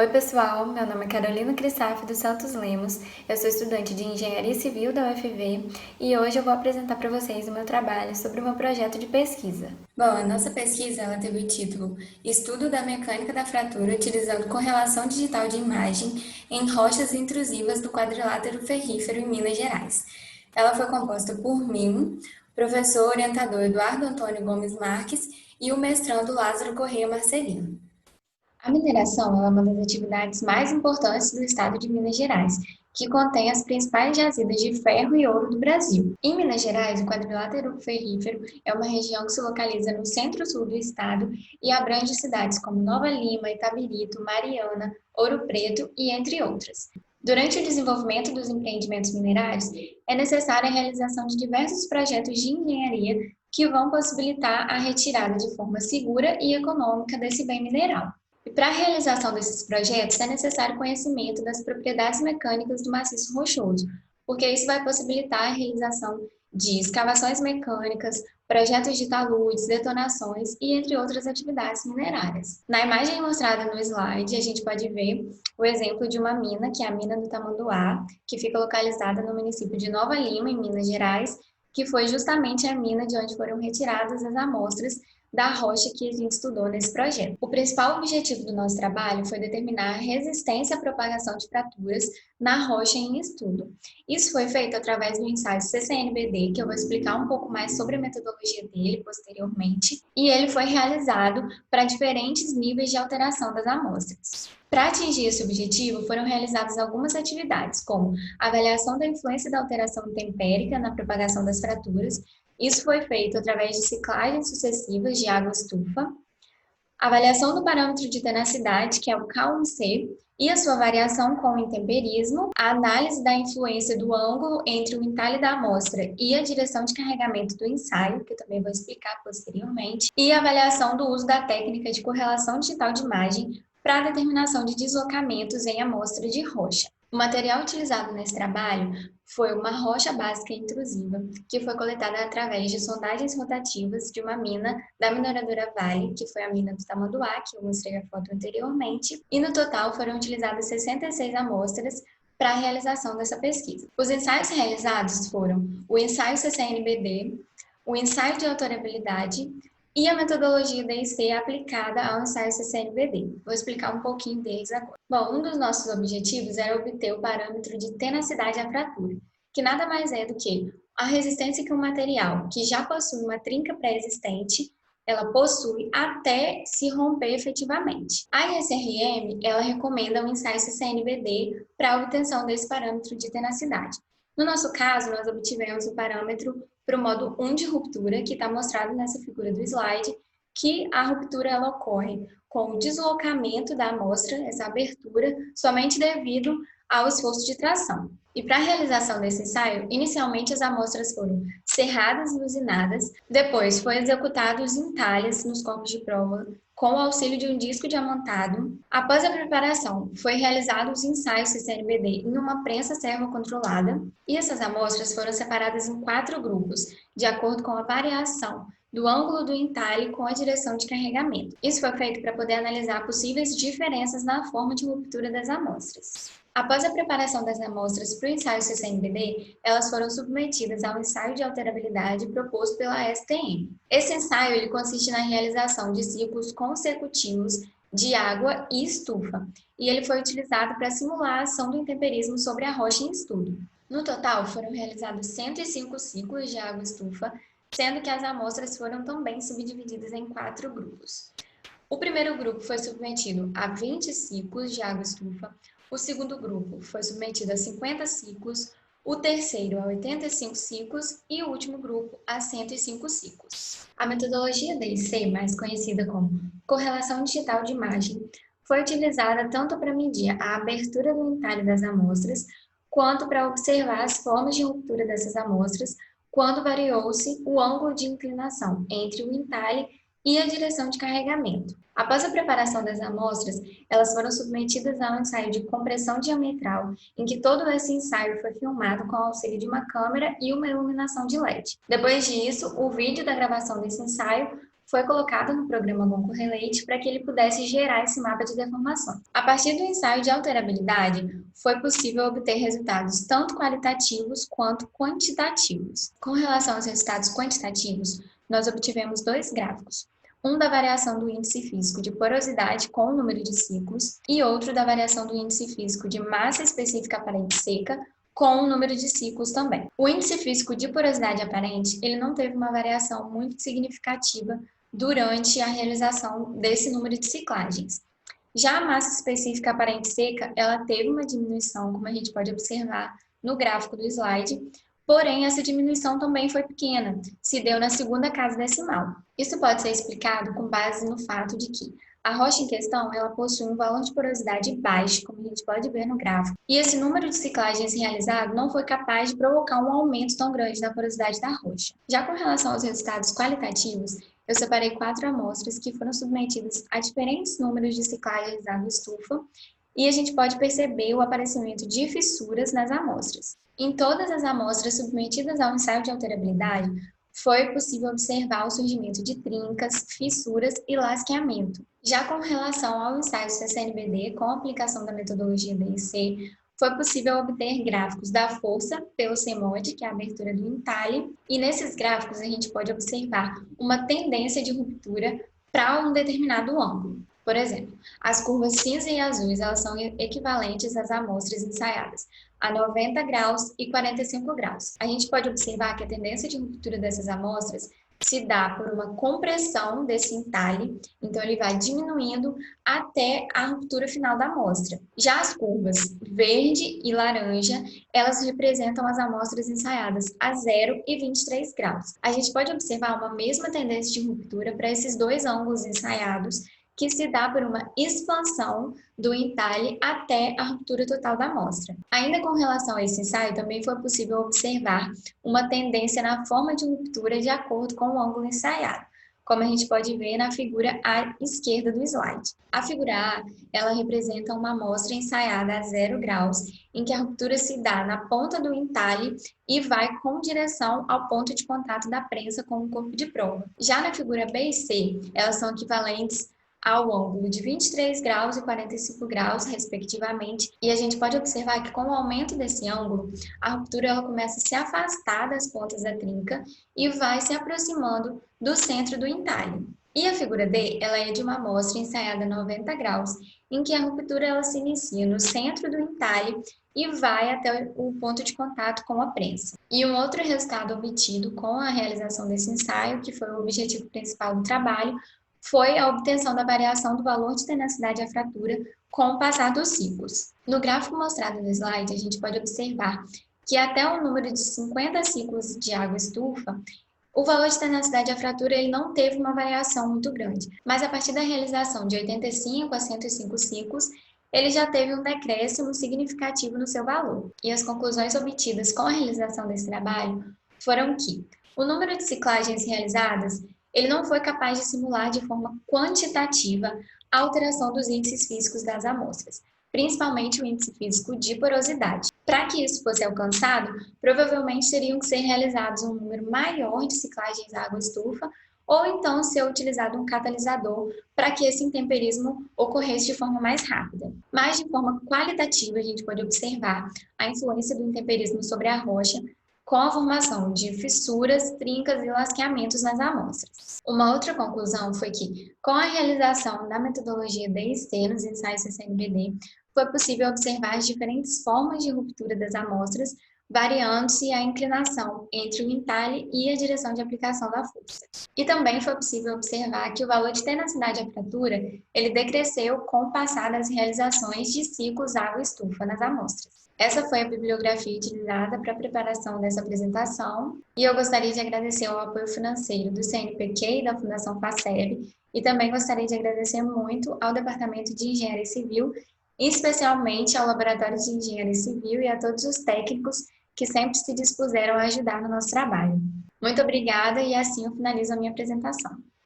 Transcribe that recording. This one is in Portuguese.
Oi, pessoal. Meu nome é Carolina Crisaf dos Santos Lemos. Eu sou estudante de Engenharia Civil da UFV e hoje eu vou apresentar para vocês o meu trabalho sobre o meu projeto de pesquisa. Bom, a nossa pesquisa ela teve o título Estudo da Mecânica da Fratura utilizando correlação digital de imagem em rochas intrusivas do quadrilátero ferrífero em Minas Gerais. Ela foi composta por mim, professor orientador Eduardo Antônio Gomes Marques e o mestrando Lázaro Corrêa Marcelino. A mineração é uma das atividades mais importantes do estado de Minas Gerais, que contém as principais jazidas de ferro e ouro do Brasil. Em Minas Gerais, o quadrilátero ferrífero é uma região que se localiza no centro-sul do estado e abrange cidades como Nova Lima, Itabirito, Mariana, Ouro Preto e entre outras. Durante o desenvolvimento dos empreendimentos minerários, é necessária a realização de diversos projetos de engenharia que vão possibilitar a retirada de forma segura e econômica desse bem mineral. E para a realização desses projetos é necessário conhecimento das propriedades mecânicas do maciço rochoso, porque isso vai possibilitar a realização de escavações mecânicas, projetos de taludes, detonações e entre outras atividades minerárias. Na imagem mostrada no slide, a gente pode ver o exemplo de uma mina, que é a mina do Tamanduá, que fica localizada no município de Nova Lima, em Minas Gerais, que foi justamente a mina de onde foram retiradas as amostras da rocha que a gente estudou nesse projeto. O principal objetivo do nosso trabalho foi determinar a resistência à propagação de fraturas na rocha em estudo. Isso foi feito através do ensaio CCNBD, que eu vou explicar um pouco mais sobre a metodologia dele posteriormente, e ele foi realizado para diferentes níveis de alteração das amostras. Para atingir esse objetivo, foram realizadas algumas atividades, como a avaliação da influência da alteração tempérica na propagação das fraturas. Isso foi feito através de ciclagens sucessivas de água estufa, avaliação do parâmetro de tenacidade, que é o K1C, e a sua variação com o intemperismo, a análise da influência do ângulo entre o entalhe da amostra e a direção de carregamento do ensaio, que eu também vou explicar posteriormente, e a avaliação do uso da técnica de correlação digital de imagem para a determinação de deslocamentos em amostra de rocha. O material utilizado nesse trabalho foi uma rocha básica intrusiva, que foi coletada através de sondagens rotativas de uma mina da mineradora Vale, que foi a mina do Tamanduá, que eu mostrei a foto anteriormente, e no total foram utilizadas 66 amostras para a realização dessa pesquisa. Os ensaios realizados foram o ensaio CCNBD, o ensaio de autorabilidade, e a metodologia DIC aplicada ao ensaio CCNBD. Vou explicar um pouquinho deles agora. Bom, um dos nossos objetivos era obter o parâmetro de tenacidade à fratura, que nada mais é do que a resistência que um material que já possui uma trinca pré-existente, ela possui até se romper efetivamente. A ISRM, ela recomenda um ensaio CCNBD para a obtenção desse parâmetro de tenacidade. No nosso caso, nós obtivemos o parâmetro para o modo 1 de ruptura, que está mostrado nessa figura do slide, que a ruptura ela ocorre com o deslocamento da amostra, essa abertura, somente devido ao esforço de tração. E para a realização desse ensaio, inicialmente as amostras foram serradas e usinadas, depois foi executado os entalhes nos corpos de prova com o auxílio de um disco diamantado. Após a preparação, foi realizado os ensaios CCNBD em uma prensa servocontrolada e essas amostras foram separadas em 4 grupos, de acordo com a variação do ângulo do entalhe com a direção de carregamento. Isso foi feito para poder analisar possíveis diferenças na forma de ruptura das amostras. Após a preparação das amostras para o ensaio CCNBD, elas foram submetidas ao ensaio de alterabilidade proposto pela STM. Esse ensaio ele consiste na realização de ciclos consecutivos de água e estufa, e ele foi utilizado para simular a ação do intemperismo sobre a rocha em estudo. No total, foram realizados 105 ciclos de água e estufa, sendo que as amostras foram também subdivididas em 4 grupos. O primeiro grupo foi submetido a 20 ciclos de água e estufa, o segundo grupo foi submetido a 50 ciclos, o terceiro a 85 ciclos e o último grupo a 105 ciclos. A metodologia DIC, mais conhecida como correlação digital de imagem, foi utilizada tanto para medir a abertura do entalhe das amostras, quanto para observar as formas de ruptura dessas amostras, quando variou-se o ângulo de inclinação entre o entalhe e a direção de carregamento. Após a preparação das amostras, elas foram submetidas a um ensaio de compressão diametral, em que todo esse ensaio foi filmado com o auxílio de uma câmera e uma iluminação de LED. Depois disso, o vídeo da gravação desse ensaio foi colocado no programa Concorrelate para que ele pudesse gerar esse mapa de deformações. A partir do ensaio de alterabilidade, foi possível obter resultados tanto qualitativos quanto quantitativos. Com relação aos resultados quantitativos, nós obtivemos dois gráficos. Um da variação do índice físico de porosidade com o número de ciclos e outro da variação do índice físico de massa específica aparente seca com o número de ciclos também. O índice físico de porosidade aparente, ele não teve uma variação muito significativa durante a realização desse número de ciclagens. Já a massa específica aparente seca, ela teve uma diminuição, como a gente pode observar no gráfico do slide, porém essa diminuição também foi pequena, se deu na segunda casa decimal. Isso pode ser explicado com base no fato de que a rocha em questão, ela possui um valor de porosidade baixo, como a gente pode ver no gráfico, e esse número de ciclagens realizado não foi capaz de provocar um aumento tão grande da porosidade da rocha. Já com relação aos resultados qualitativos, eu separei 4 amostras que foram submetidas a diferentes números de ciclagens da água estufa, e a gente pode perceber o aparecimento de fissuras nas amostras. Em todas as amostras submetidas ao ensaio de alterabilidade, foi possível observar o surgimento de trincas, fissuras e lasqueamento. Já com relação ao ensaio CCNBD, com a aplicação da metodologia DIC, foi possível obter gráficos da força pelo CMOD, que é a abertura do entalhe, e nesses gráficos a gente pode observar uma tendência de ruptura para um determinado ângulo. Por exemplo, as curvas cinza e azuis elas são equivalentes às amostras ensaiadas a 90 graus e 45 graus. A gente pode observar que a tendência de ruptura dessas amostras se dá por uma compressão desse entalhe, então ele vai diminuindo até a ruptura final da amostra. Já as curvas verde e laranja, elas representam as amostras ensaiadas a 0 e 23 graus. A gente pode observar uma mesma tendência de ruptura para esses dois ângulos ensaiados, que se dá por uma expansão do entalhe até a ruptura total da amostra. Ainda com relação a esse ensaio, também foi possível observar uma tendência na forma de ruptura de acordo com o ângulo ensaiado, como a gente pode ver na figura à esquerda do slide. A figura A, ela representa uma amostra ensaiada a 0 graus, em que a ruptura se dá na ponta do entalhe e vai com direção ao ponto de contato da prensa com o corpo de prova. Já na figura B e C, elas são equivalentes ao ângulo de 23 graus e 45 graus, respectivamente, e a gente pode observar que com o aumento desse ângulo, a ruptura ela começa a se afastar das pontas da trinca e vai se aproximando do centro do entalhe. E a figura D, ela é de uma amostra ensaiada a 90 graus, em que a ruptura ela se inicia no centro do entalhe e vai até o ponto de contato com a prensa. E um outro resultado obtido com a realização desse ensaio, que foi o objetivo principal do trabalho, foi a obtenção da variação do valor de tenacidade à fratura com o passar dos ciclos. No gráfico mostrado no slide, a gente pode observar que até o número de 50 ciclos de água estufa, o valor de tenacidade à fratura ele não teve uma variação muito grande, mas a partir da realização de 85 a 105 ciclos, ele já teve um decréscimo significativo no seu valor. E as conclusões obtidas com a realização desse trabalho foram que o número de ciclagens realizadas ele não foi capaz de simular de forma quantitativa a alteração dos índices físicos das amostras, principalmente o índice físico de porosidade. Para que isso fosse alcançado, provavelmente teriam que ser realizados um número maior de ciclagens água-estufa, ou então ser utilizado um catalisador para que esse intemperismo ocorresse de forma mais rápida. Mas, de forma qualitativa, a gente pode observar a influência do intemperismo sobre a rocha, com a formação de fissuras, trincas e lasqueamentos nas amostras. Uma outra conclusão foi que, com a realização da metodologia DIC nos ensaios CCNBD, foi possível observar as diferentes formas de ruptura das amostras, variando-se a inclinação entre o entalhe e a direção de aplicação da força. E também foi possível observar que o valor de tenacidade à fratura, ele decresceu com o passar das realizações de ciclos água-estufa nas amostras. Essa foi a bibliografia utilizada para a preparação dessa apresentação e eu gostaria de agradecer o apoio financeiro do CNPq e da Fundação FACEB e também gostaria de agradecer muito ao Departamento de Engenharia Civil, especialmente ao Laboratório de Engenharia Civil e a todos os técnicos que sempre se dispuseram a ajudar no nosso trabalho. Muito obrigada e assim eu finalizo a minha apresentação.